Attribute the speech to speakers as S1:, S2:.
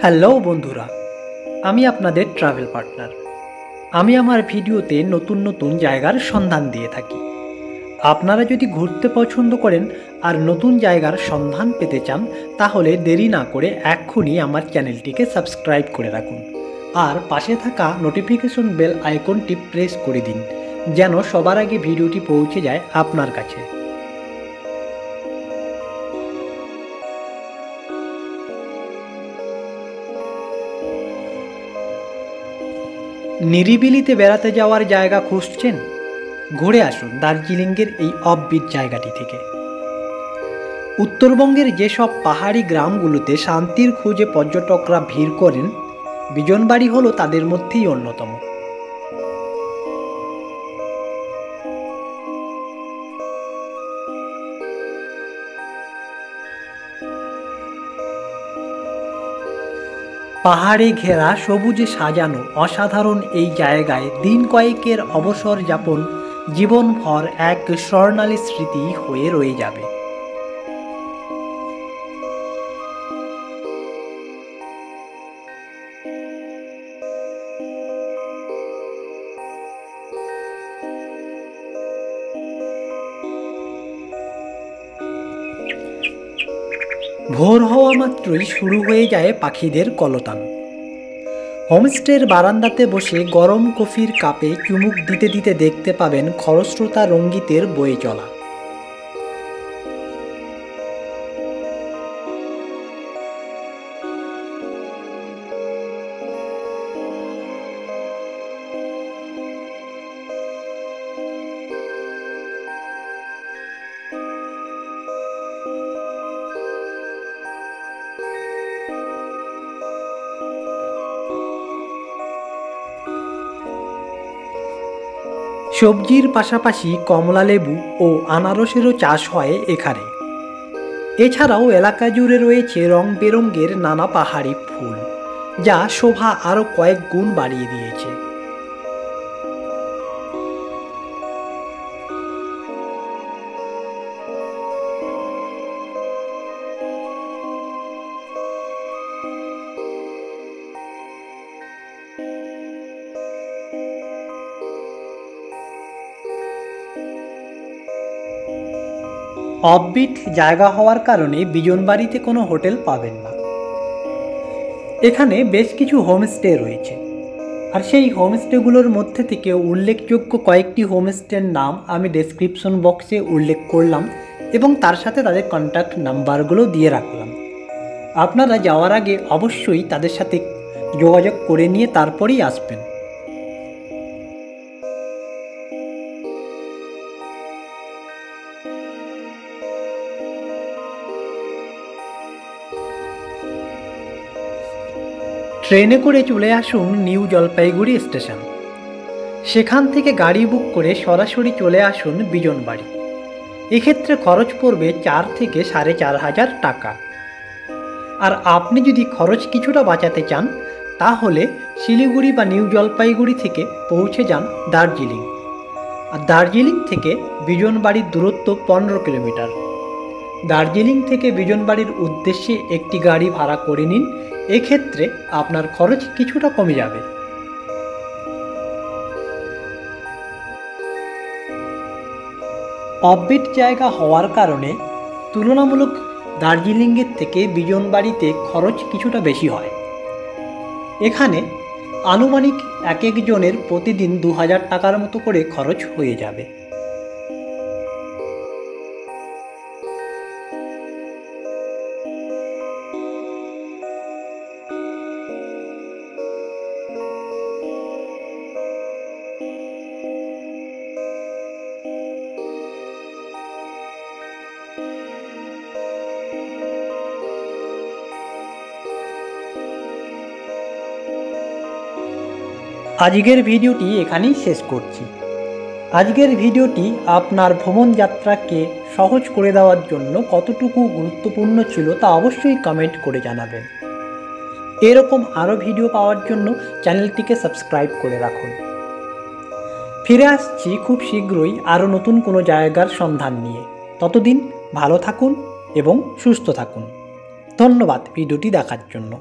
S1: Hello বন্ধুরা, আমি আপনাদের ট্রাভেল পার্টনার। আমি আমার ভিডিওতে নতুন নতুন জায়গার সন্ধান দিয়ে থাকি। আপনারা যদি ঘুরতে পছন্দ করেন আর নতুন জায়গার সন্ধান পেতে চান, তাহলে দেরি না করে এক্ষুনি আমার চ্যানেলটিকে সাবস্ক্রাইব করে রাখুন আর পাশে থাকা নোটিফিকেশন বেল আইকনটি প্রেস করে দিন, যেন সবার আগে ভিডিওটি পৌঁছে যায় আপনার কাছে। নিরিবিলিতে বেড়াতে যাওয়ার জায়গা খুঁজছেন? ঘুরে আসুন দার্জিলিংয়ের এই অফবিট জায়গাটি থেকে। উত্তরবঙ্গের যেসব পাহাড়ি গ্রামগুলোতে শান্তির খোঁজে পর্যটকরা ভিড় করেন, বিজনবাড়ি হলো তাদের মধ্যেই অন্যতম। পাহাড়ে ঘেরা সবুজে সাজানো অসাধারণ এই জায়গায় দিন কয়েকের অবসর যাপন জীবনভর এক স্বর্ণালী স্মৃতি হয়ে রয়ে যাবে। ভোর হওয়া মাত্রই শুরু হয়ে যায় পাখিদের কলতান। হোমস্টের বারান্দাতে বসে গরম কফির কাপে চুমুক দিতে দিতে দেখতে পাবেন খরস্রোতা রঙ্গিতের বয়ে চলা। সবজির পাশাপাশি কমলা লেবু ও আনারসেরও চাষ হয় এখানে। এছাড়াও এলাকা জুড়ে রয়েছে রং বেরঙের নানা পাহাড়ি ফুল, যা শোভা আরও কয়েক গুণ বাড়িয়ে দিয়েছে। অফবিট জায়গা হওয়ার কারণে বিজনবাড়িতে কোনো হোটেল পাবেন না। এখানে বেশ কিছু হোমস্টে রয়েছে, আর সেই হোমস্টেগুলোর মধ্যে থেকে উল্লেখযোগ্য কয়েকটি হোমস্টের নাম আমি ডেসক্রিপশন বক্সে উল্লেখ করলাম এবং তার সাথে তাদের কন্ট্যাক্ট নাম্বারগুলো দিয়ে রাখলাম। আপনারা যাওয়ার আগে অবশ্যই তাদের সাথে যোগাযোগ করে নিয়ে তারপরেই আসবেন। ট্রেনে করে চলে আসুন নিউ জলপাইগুড়ি স্টেশন। সেখান থেকে গাড়ি বুক করে সরাসরি চলে আসুন বিজনবাড়ি। এক্ষেত্রে খরচ পড়বে 4 থেকে 4,500 টাকা। আর আপনি যদি খরচ কিছুটা বাঁচাতে চান, তাহলে শিলিগুড়ি বা নিউ জলপাইগুড়ি থেকে পৌঁছে যান দার্জিলিং। আর দার্জিলিং থেকে বিজনবাড়ির দূরত্ব 15 কিলোমিটার। দার্জিলিং থেকে বিজনবাড়ির উদ্দেশ্যে একটি গাড়ি ভাড়া করে নিন, এক্ষেত্রে আপনার খরচ কিছুটা কমে যাবে। অফবিট জায়গা হওয়ার কারণে তুলনামূলক দার্জিলিংয়ের থেকে বিজনবাড়িতে খরচ কিছুটা বেশি হয়। এখানে আনুমানিক এক একজনের প্রতিদিন 2000 টাকার মতো করে খরচ হয়ে যাবে। আজকের ভিডিওটি এখানেই শেষ করছি। আজকের ভিডিওটি আপনার ভ্রমণ যাত্রাকে সহজ করে দেওয়ার জন্য কতটুকু গুরুত্বপূর্ণ ছিল তা অবশ্যই কমেন্ট করে জানাবেন। এরকম আরও ভিডিও পাওয়ার জন্য চ্যানেলটিকে সাবস্ক্রাইব করে রাখুন। ফিরে আসছি খুব শীঘ্রই আরও নতুন কোনো জায়গার সন্ধান নিয়ে। ততদিন ভালো থাকুন এবং সুস্থ থাকুন। ধন্যবাদ ভিডিওটি দেখার জন্য।